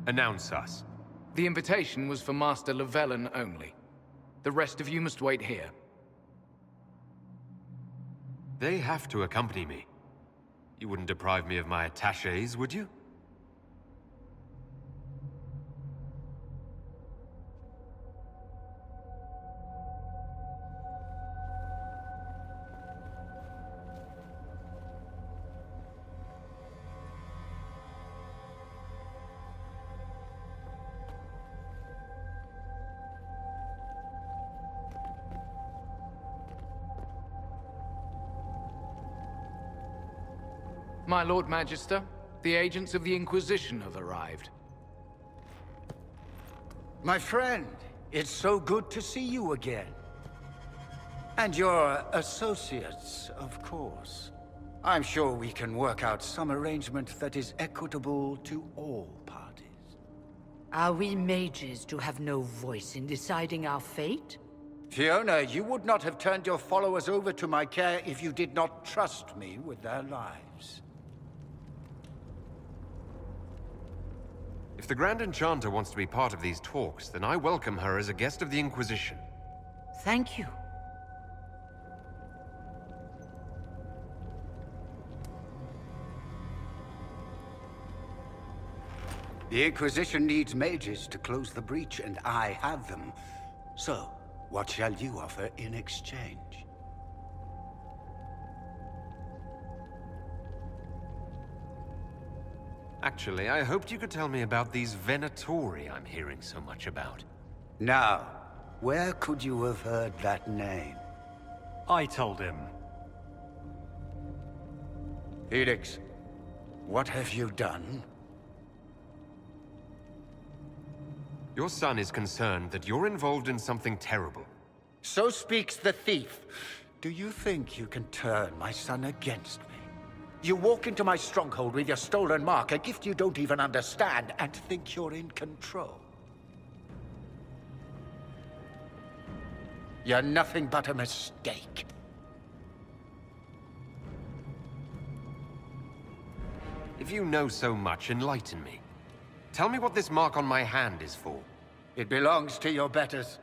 Announce us. The invitation was for Master Llewellyn only. The rest of you must wait here. They have to accompany me. You wouldn't deprive me of my attachés, would you? My Lord Magister, the agents of the Inquisition have arrived. My friend, it's so good to see you again. And your associates, of course. I'm sure we can work out some arrangement that is equitable to all parties. Are we mages to have no voice in deciding our fate? Fiona, you would not have turned your followers over to my care if you did not trust me with their lives. If the Grand Enchanter wants to be part of these talks, then I welcome her as a guest of the Inquisition. Thank you. The Inquisition needs mages to close the breach, and I have them. So, what shall you offer in exchange? Actually, I hoped you could tell me about these Venatori I'm hearing so much about. Now, where could you have heard that name? I told him. Felix, what have you done? Your son is concerned that you're involved in something terrible. So speaks the thief. Do you think you can turn my son against me? You walk into my stronghold with your stolen mark, a gift you don't even understand, and think you're in control. You're nothing but a mistake. If you know so much, enlighten me. Tell me what this mark on my hand is for. It belongs to your betters.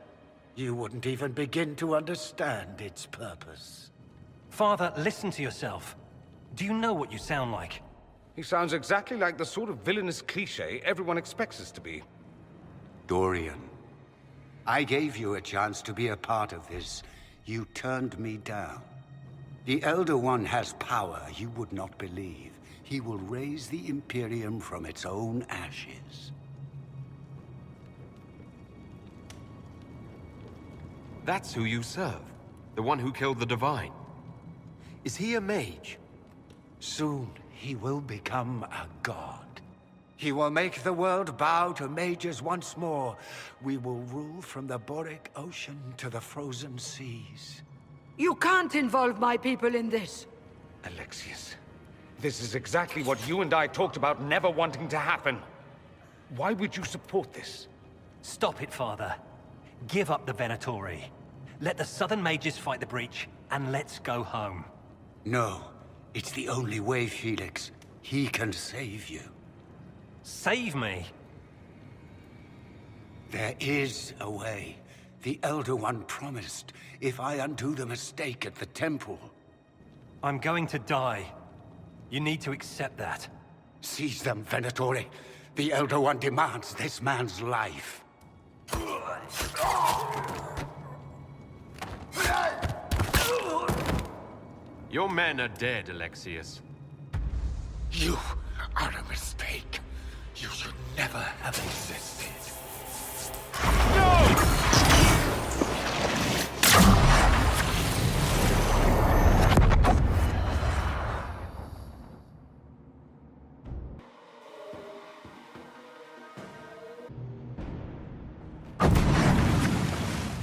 You wouldn't even begin to understand its purpose. Father, listen to yourself. Do you know what you sound like? He sounds exactly like the sort of villainous cliché everyone expects us to be. Dorian, I gave you a chance to be a part of this. You turned me down. The Elder One has power you would not believe. He will raise the Imperium from its own ashes. That's who you serve. The one who killed the Divine. Is he a mage? Soon, he will become a god. He will make the world bow to mages once more. We will rule from the Boric Ocean to the frozen seas. You can't involve my people in this. Alexius, this is exactly what you and I talked about never wanting to happen. Why would you support this? Stop it, Father. Give up the Venatori. Let the Southern Mages fight the breach, and let's go home. No. It's the only way, Felix. He can save you. Save me? There is a way. The Elder One promised, if I undo the mistake at the temple. I'm going to die. You need to accept that. Seize them, Venatori. The Elder One demands this man's life. Your men are dead, Alexius. You are a mistake. You should never have existed. No!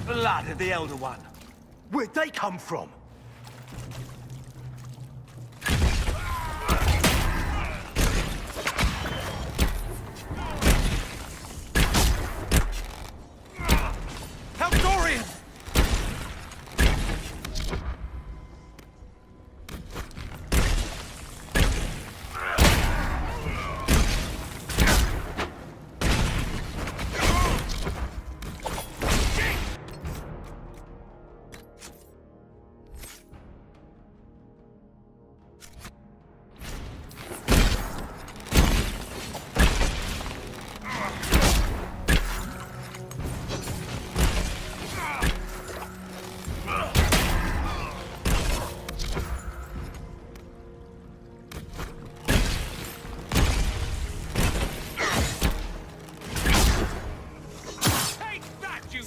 Blood of the Elder One. Where'd they come from?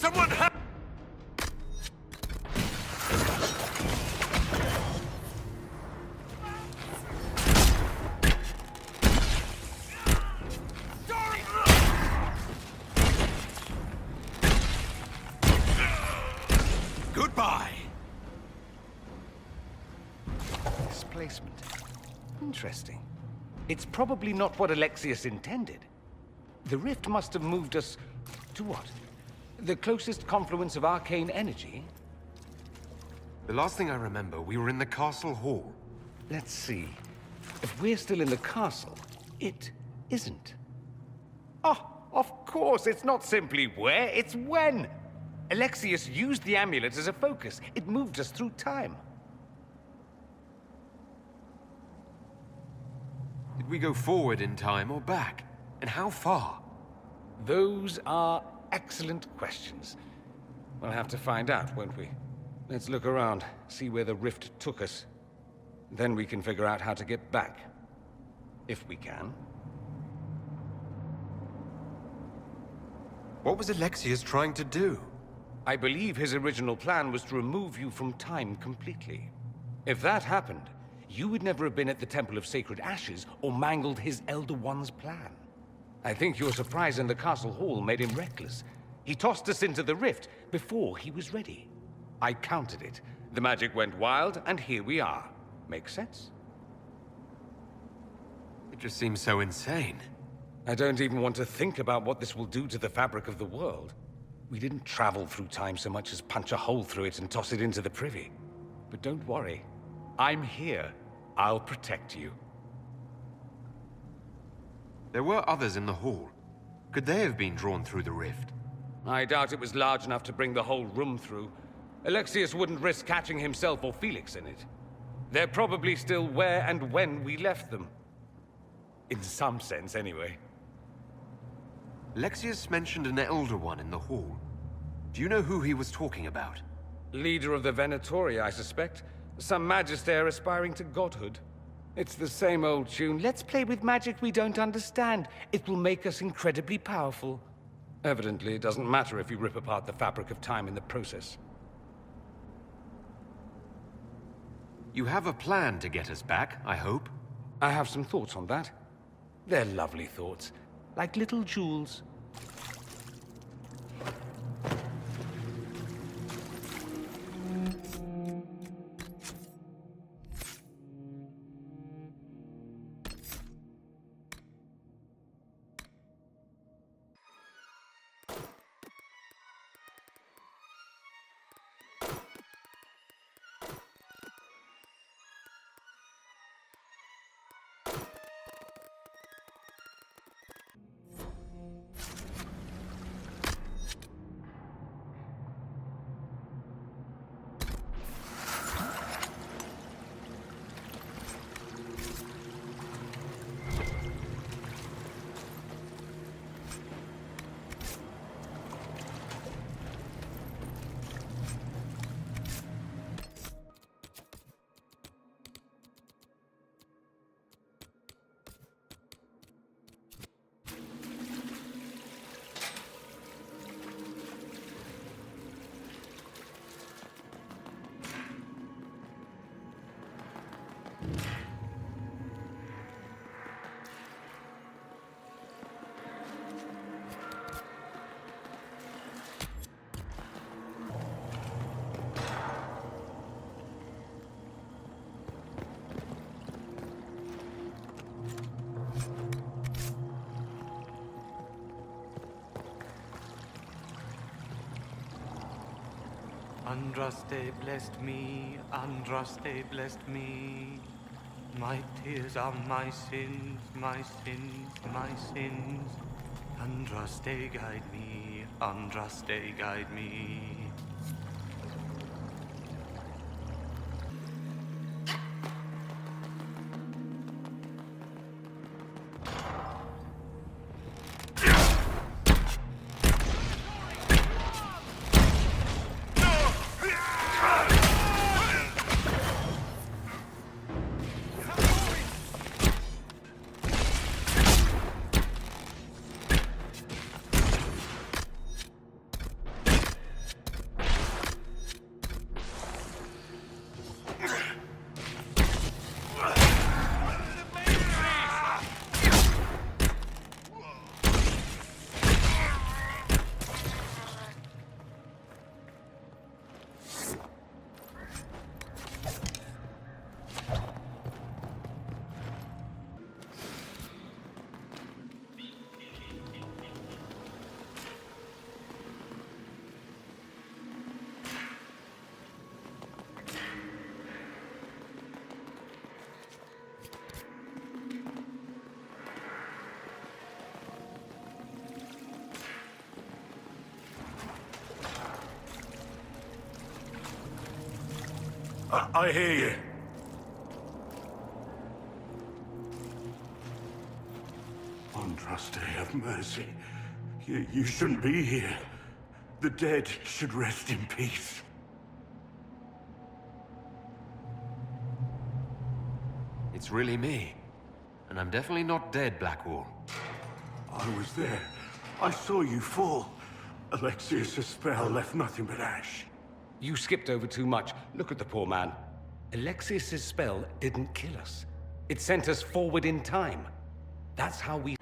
Someone help! Goodbye! Displacement. Interesting. It's probably not what Alexius intended. The rift must have moved us to what? The closest confluence of arcane energy? The last thing I remember, we were in the castle hall. Let's see. If we're still in the castle, it isn't. Oh, of course, it's not simply where, it's when! Alexius used the amulet as a focus. It moved us through time. Did we go forward in time or back? And how far? Those are excellent questions. We'll have to find out, won't we? Let's look around, see where the rift took us. Then we can figure out how to get back. If we can. What was Alexius trying to do? I believe his original plan was to remove you from time completely. If that happened, you would never have been at the Temple of Sacred Ashes or mangled his Elder One's plan. I think your surprise in the castle hall made him reckless. He tossed us into the rift before he was ready. I countered it. The magic went wild, and here we are. Make sense? It just seems so insane. I don't even want to think about what this will do to the fabric of the world. We didn't travel through time so much as punch a hole through it and toss it into the privy. But don't worry. I'm here. I'll protect you. There were others in the hall. Could they have been drawn through the rift? I doubt it was large enough to bring the whole room through. Alexius wouldn't risk catching himself or Felix in it. They're probably still where and when we left them. In some sense, anyway. Alexius mentioned an Elder One in the hall. Do you know who he was talking about? Leader of the Venatori, I suspect. Some magister aspiring to godhood. It's the same old tune. Let's play with magic we don't understand. It will make us incredibly powerful. Evidently, it doesn't matter if you rip apart the fabric of time in the process. You have a plan to get us back, I hope? I have some thoughts on that. They're lovely thoughts. Like little jewels. Andraste blessed me, Andraste blessed me. My tears are my sins, my sins, my sins. Andraste guide me, Andraste guide me. I hear you. Andraste, have mercy. You shouldn't be here. The dead should rest in peace. It's really me. And I'm definitely not dead, Blackwall. I was there. I saw you fall. Alexius' spell left nothing but ash. You skipped over too much. Look at the poor man. Alexius' spell didn't kill us. It sent us forward in time. That's how we...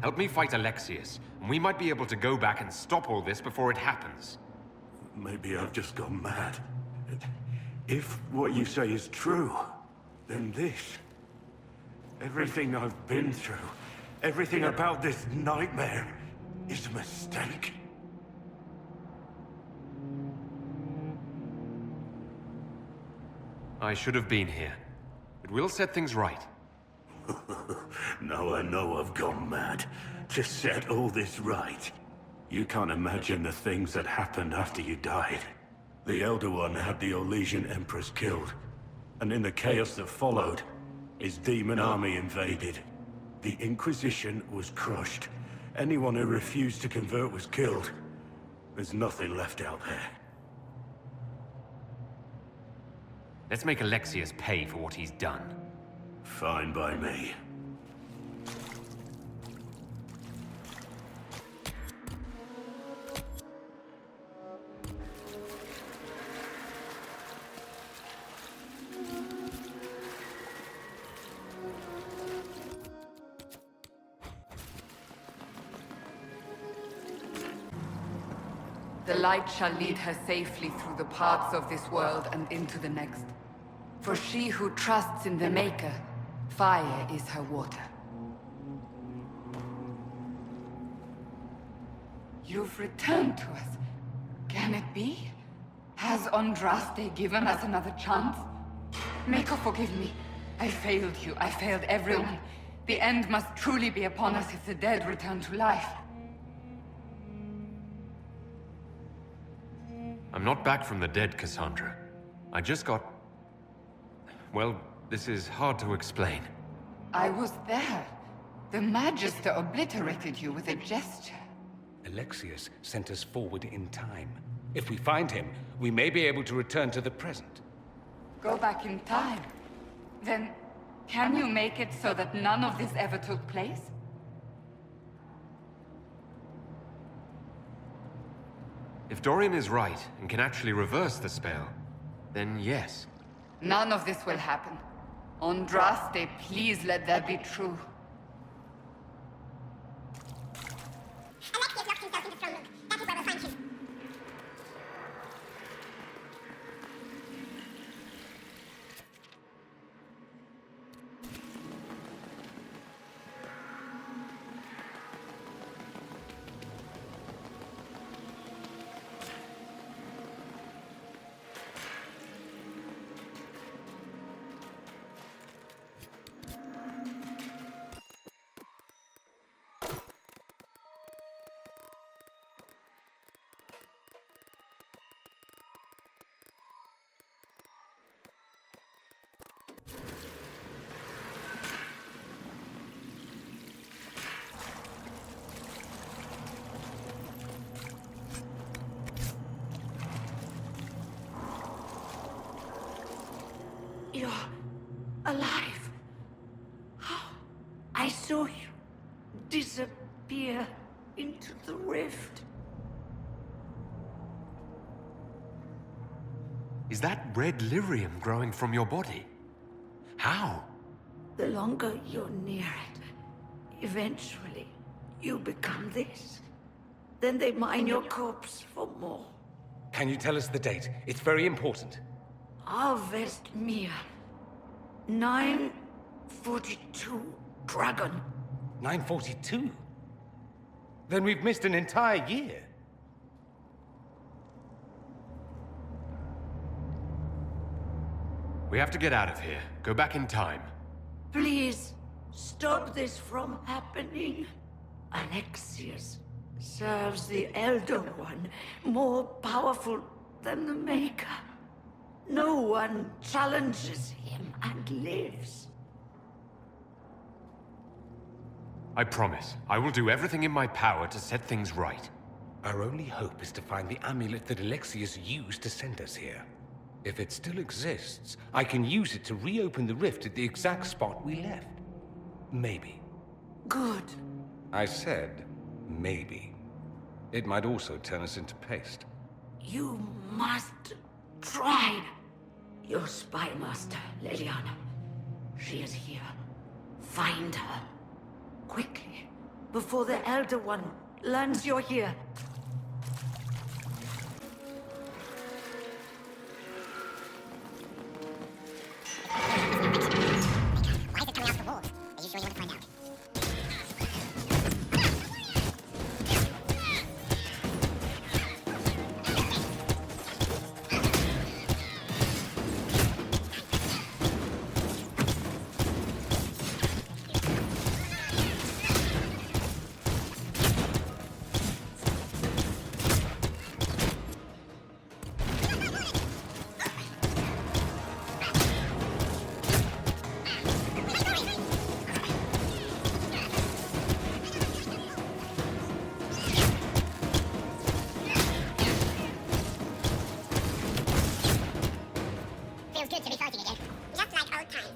Help me fight Alexius, and we might be able to go back and stop all this before it happens. Maybe I've just gone mad. If what you say is true, then this... everything I've been through, everything about this nightmare, is a mistake. I should have been here. But we'll set things right. Now I know I've gone mad. To set all this right. You can't imagine the things that happened after you died. The Elder One had the Orlesian Empress killed. And in the chaos that followed, his demon army invaded. The Inquisition was crushed. Anyone who refused to convert was killed. There's nothing left out there. Let's make Alexius pay for what he's done. Fine by me. The light shall lead her safely through the paths of this world and into the next. For she who trusts in the Maker, fire is her water. You've returned to us. Can it be? Has Andraste given us another chance? Maker, forgive me. I failed you. I failed everyone. The end must truly be upon us if the dead return to life. I'm not back from the dead, Cassandra. I just got... well, this is hard to explain. I was there. The Magister obliterated you with a gesture. Alexius sent us forward in time. If we find him, we may be able to return to the present. Go back in time. Then, can you make it so that none of this ever took place? If Dorian is right and can actually reverse the spell, then yes. None of this will happen. Andraste, please let that be true. Alexius locked himself in the throne room. That is where we'll find him. You're alive. How? I saw you disappear into the rift. Is that red lyrium growing from your body? How? The longer you're near it, eventually you become this. Then they mine your corpse for more. Can you tell us the date? It's very important. Harvest Mia. 942 Dragon. 942? Then we've missed an entire year. We have to get out of here. Go back in time. Please, stop this from happening. Alexius, serves the Elder One more powerful than the Maker. No one challenges him and lives. I promise. I will do everything in my power to set things right. Our only hope is to find the amulet that Alexius used to send us here. If it still exists, I can use it to reopen the rift at the exact spot we left. Maybe. Good. I said, maybe. It might also turn us into paste. You must try. Your spy master, Leliana. She is here. Find her. Quickly. Before the Elder One learns you're here. Why is it coming out the walls? Are you sure you want to find out? Feels good to be fighting again. Just like old times.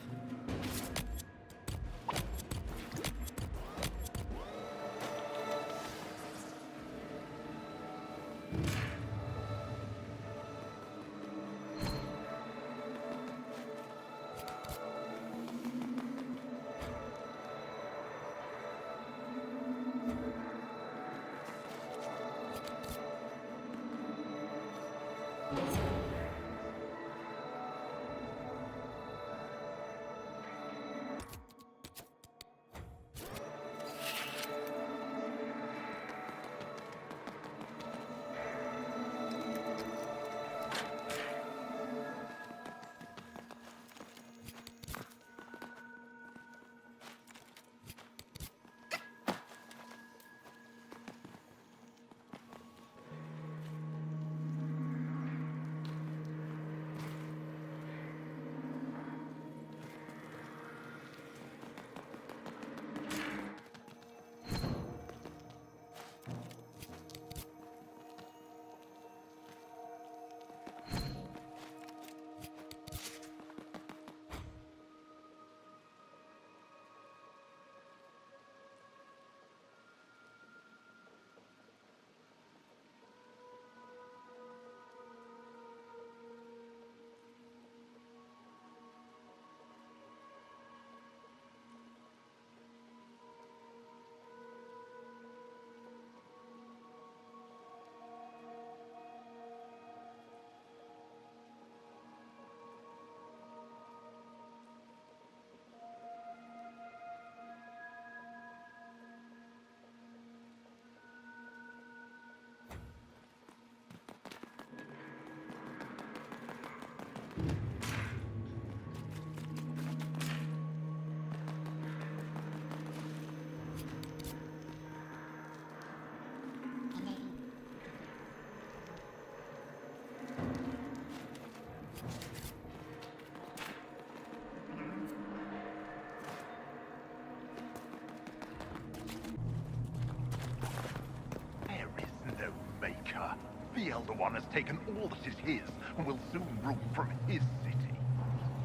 The Elder One has taken all that is his, and will soon rule from his city.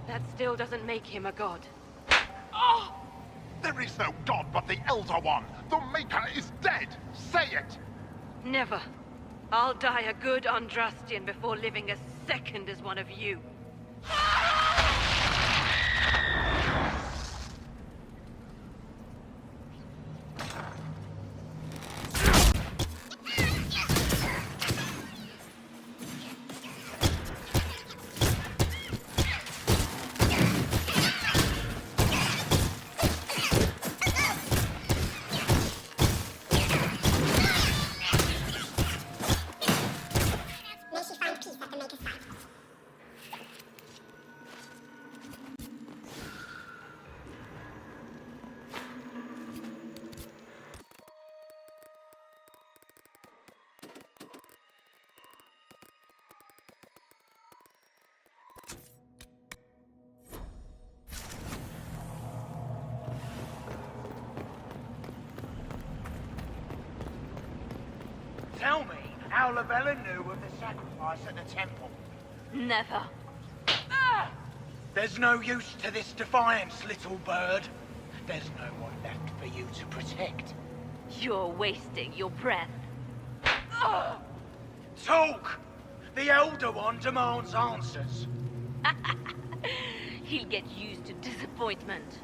That still doesn't make him a god. Oh! There is no god but the Elder One! The Maker is dead! Say it! Never. I'll die a good Andrastian before living a second as one of you. May she find peace at the Maker's side. tell me how Lavella knew of the sacrifice at the temple? Never. There's no use to this defiance, little bird. There's no one left for you to protect. You're wasting your breath. Talk! The Elder One demands answers. He'll get used to disappointment.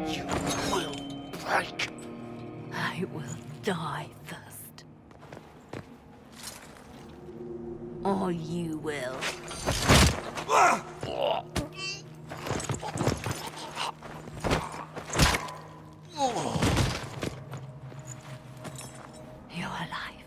You will break. I will die first. Or you will. You're alive.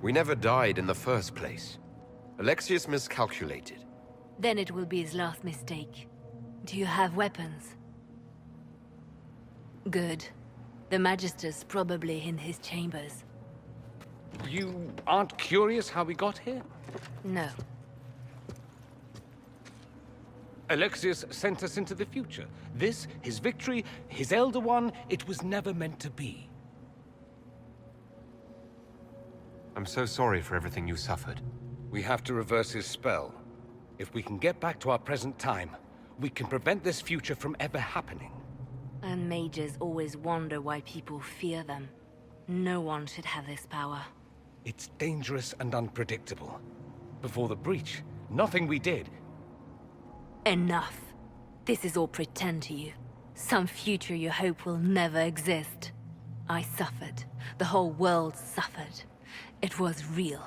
We never died in the first place. Alexius miscalculated. Then it will be his last mistake. Do you have weapons? Good. The Magister's probably in his chambers. You aren't curious how we got here? No. Alexius sent us into the future. This, his victory, his Elder One, it was never meant to be. I'm so sorry for everything you suffered. We have to reverse his spell. If we can get back to our present time, we can prevent this future from ever happening. And mages always wonder why people fear them. No one should have this power. It's dangerous and unpredictable. Before the breach, nothing we did. Enough. This is all pretend to you. Some future you hope will never exist. I suffered. The whole world suffered. It was real.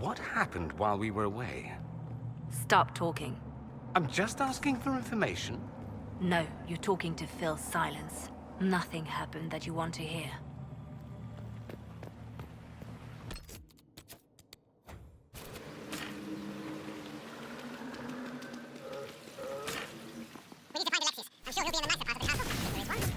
What happened while we were away? Stop talking. I'm just asking for information. No, you're talking to fill silence. Nothing happened that you want to hear. We need to find Alexius. I'm sure he'll be in the nicer part of the castle, if there is one.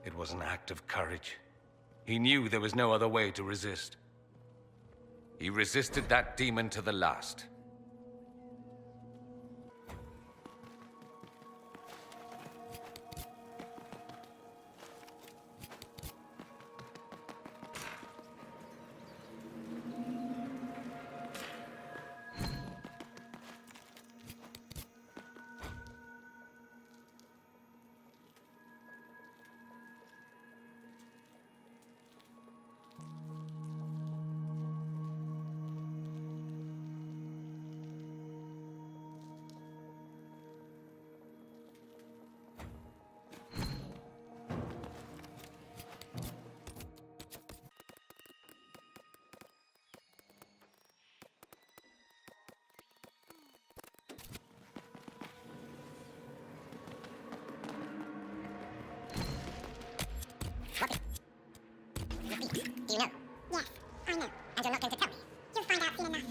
It was an act of courage. He knew there was no other way to resist. He resisted that demon to the last. Do you know? Yes, I know. And you're not going to tell me. You'll find out soon enough.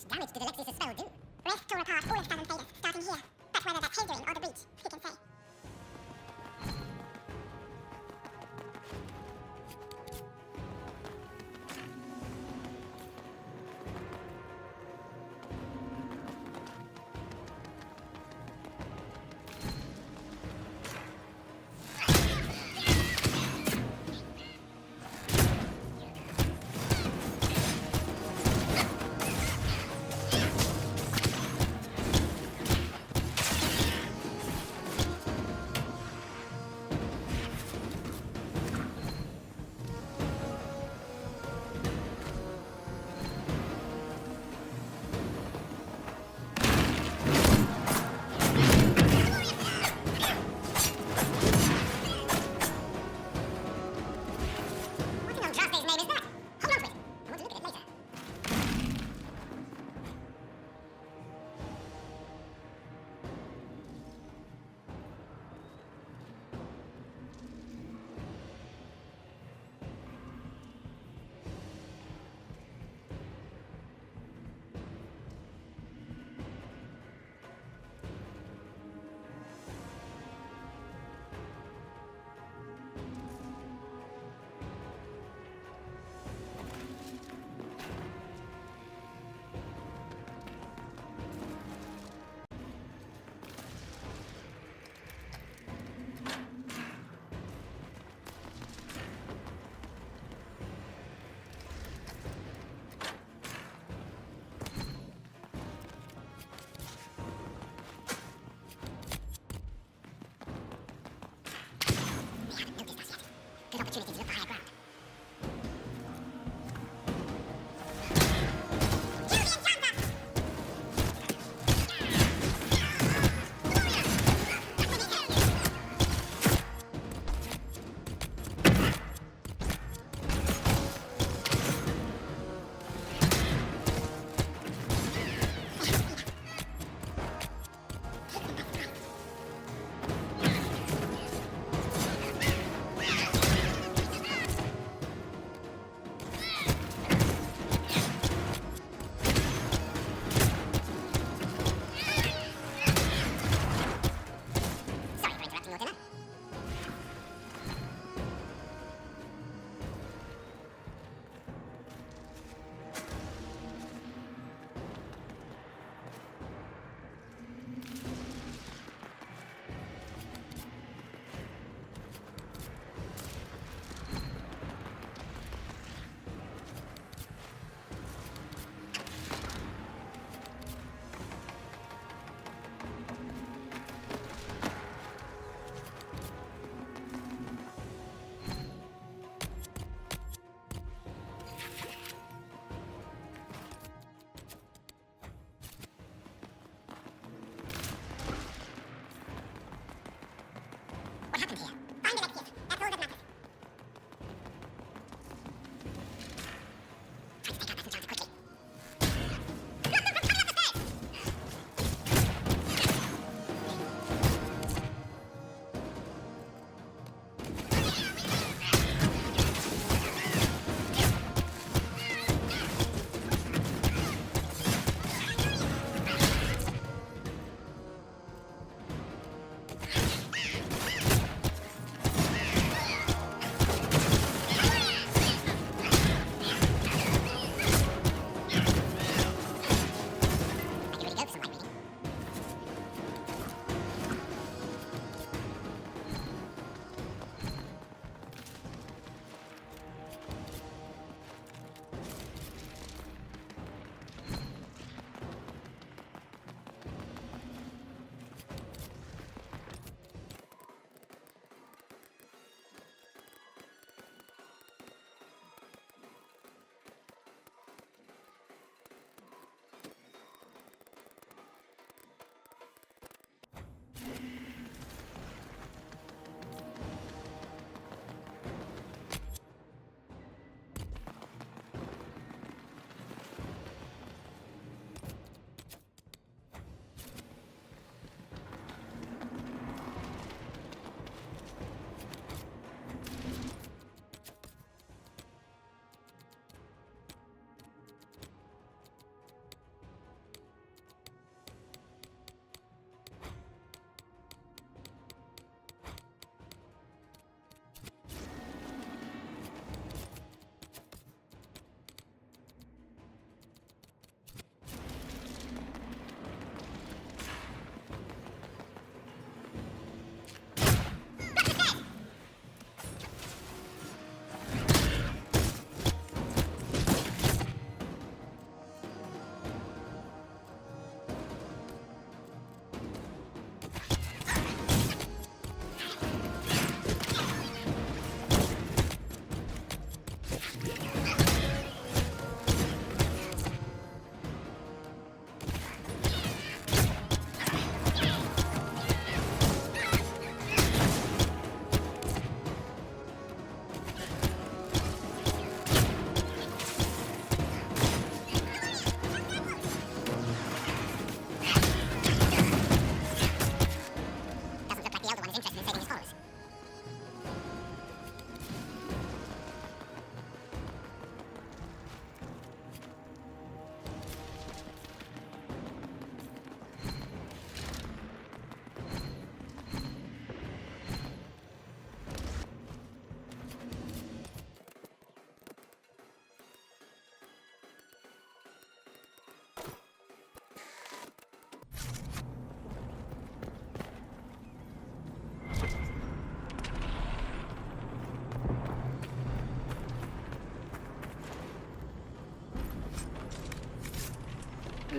Damage did Alexis' spell do? Rest tore apart all of Stalon's Vadus, starting here. But whether that's hindering or the breach, who can say?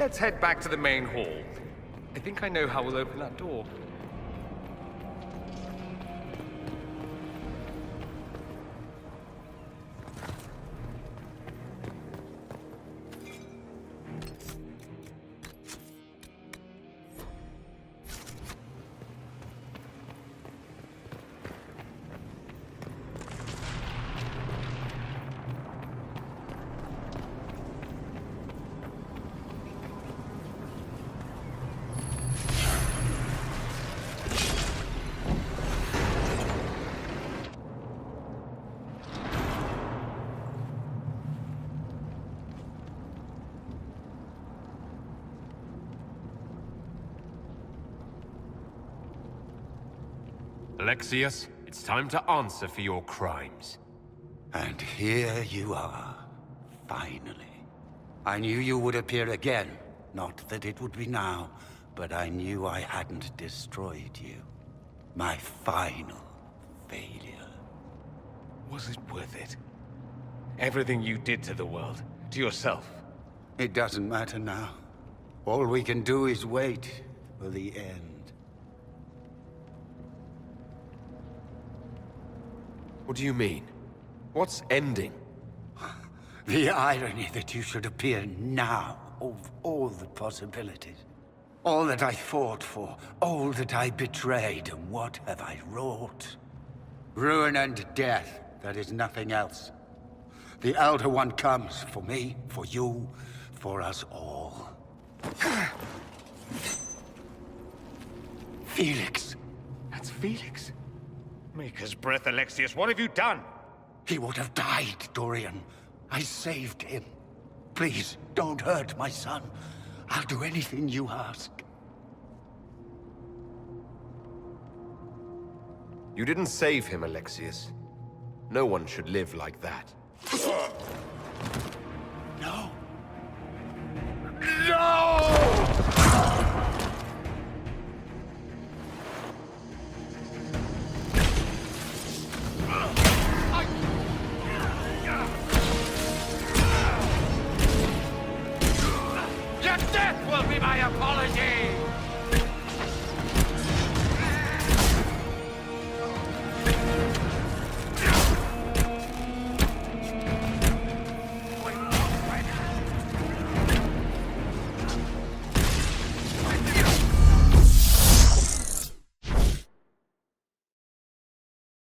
Let's head back to the main hall. I think I know how we'll open that door. Alexius, it's time to answer for your crimes. And here you are, finally. I knew you would appear again. Not that it would be now, but I knew I hadn't destroyed you. My final failure. Was it worth it? Everything you did to the world, to yourself. It doesn't matter now. All we can do is wait for the end. What do you mean? What's ending? The irony that you should appear now, of all the possibilities. All that I fought for, all that I betrayed, and what have I wrought? Ruin and death, that is nothing else. The Elder One comes for me, for you, for us all. Felix. That's Felix. Maker's breath, Alexius, what have you done? He would have died, Dorian. I saved him. Please, don't hurt my son. I'll do anything you ask. You didn't save him, Alexius. No one should live like that.